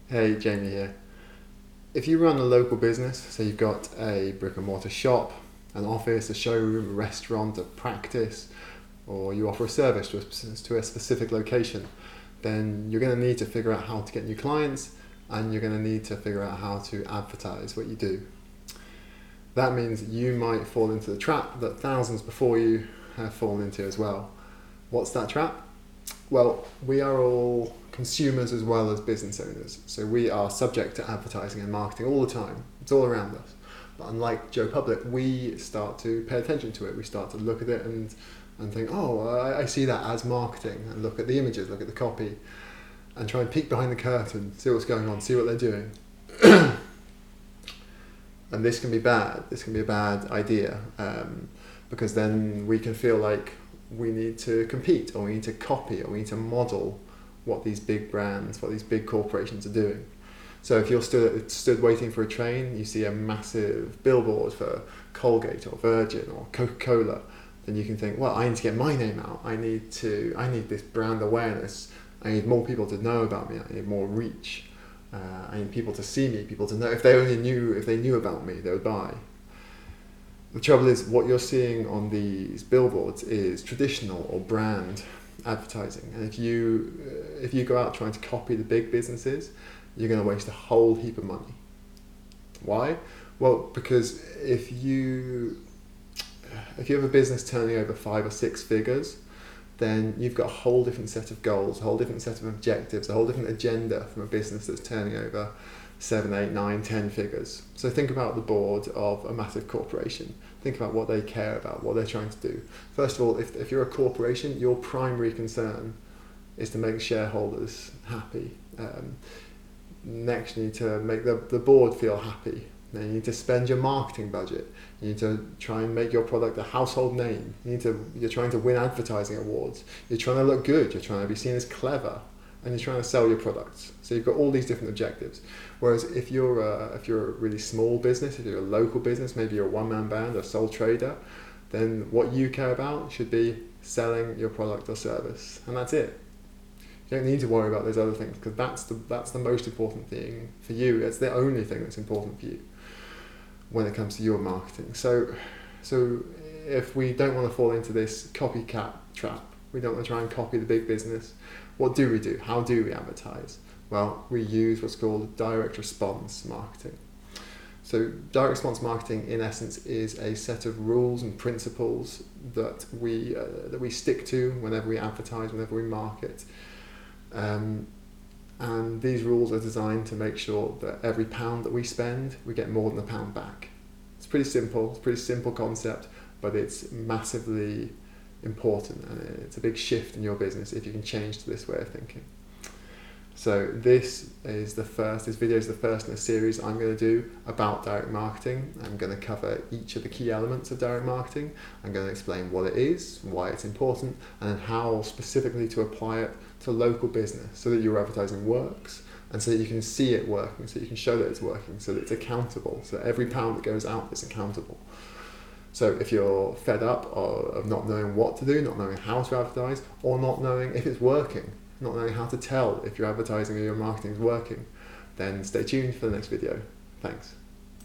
Hey, Jamie here. If you run a local business, so you've got a brick and mortar shop, an office, a showroom, a restaurant, a practice, or you offer a service to a specific location, then you're going to need to figure out how to get new clients, and you're going to need to figure out how to advertise what you do. That means you might fall into the trap that thousands before you have fallen into as well. What's that trap? Well, we are all consumers as well as business owners, so we are subject to advertising and marketing all the time. It's all around us. But unlike Joe Public, we start to pay attention to it. We start to look at it and think, I see that as marketing, and look at the images, look at the copy, and try and peek behind the curtain, see what's going on, see what they're doing. And this can be bad. This can be a bad idea, because then we can feel like we need to compete, or we need to copy, or we need to model what these big brands, what these big corporations are doing. So if you're stood waiting for a train, you see a massive billboard for Colgate or Virgin or Coca-Cola, then you can think, well, I need to get my name out. I need this brand awareness. I need more people to know about me. I need more reach. I need people to see me, people to know. If they knew about me, they would buy. The trouble is, what you're seeing on these billboards is traditional or brand advertising, and if you go out trying to copy the big businesses, you're going to waste a whole heap of money. Why? Well, because if you have a business turning over 5 or 6 figures, then you've got a whole different set of goals, a whole different set of objectives, a whole different agenda from a business that's turning over 7, 8, 9, 10 figures. So think about the board of a massive corporation. Think about what they care about, what they're trying to do. First of all, if you're a corporation, your primary concern is to make shareholders happy. Next, you need to make the board feel happy. Then you need to spend your marketing budget. You need to try and make your product a household name. You're trying to win advertising awards. You're trying to look good. You're trying to be seen as clever. And you're trying to sell your products. So you've got all these different objectives. Whereas if you're a really small business, if you're a local business, maybe you're a one-man band or sole trader, then what you care about should be selling your product or service, and that's it. You don't need to worry about those other things, because that's the most important thing for you. It's the only thing that's important for you when it comes to your marketing. So if we don't want to fall into this copycat trap, we don't want to try and copy the big business, what do we do? How do we advertise? Well, we use what's called direct response marketing. So direct response marketing, in essence, is a set of rules and principles that we stick to whenever we advertise, whenever we market. And these rules are designed to make sure that every pound that we spend, we get more than a pound back. It's pretty simple. It's a pretty simple concept, but it's massively important, and it's a big shift in your business if you can change to this way of thinking. So this video is the first in a series I'm going to do about direct marketing. I'm going to cover each of the key elements of direct marketing. I'm going to explain what it is, why it's important, and then how specifically to apply it to local business so that your advertising works, and so that you can see it working, so you can show that it's working, so that it's accountable, so that every pound that goes out is accountable. So if you're fed up of not knowing what to do, not knowing how to advertise, or not knowing if it's working, not knowing how to tell if your advertising or your marketing is working, then stay tuned for the next video. Thanks.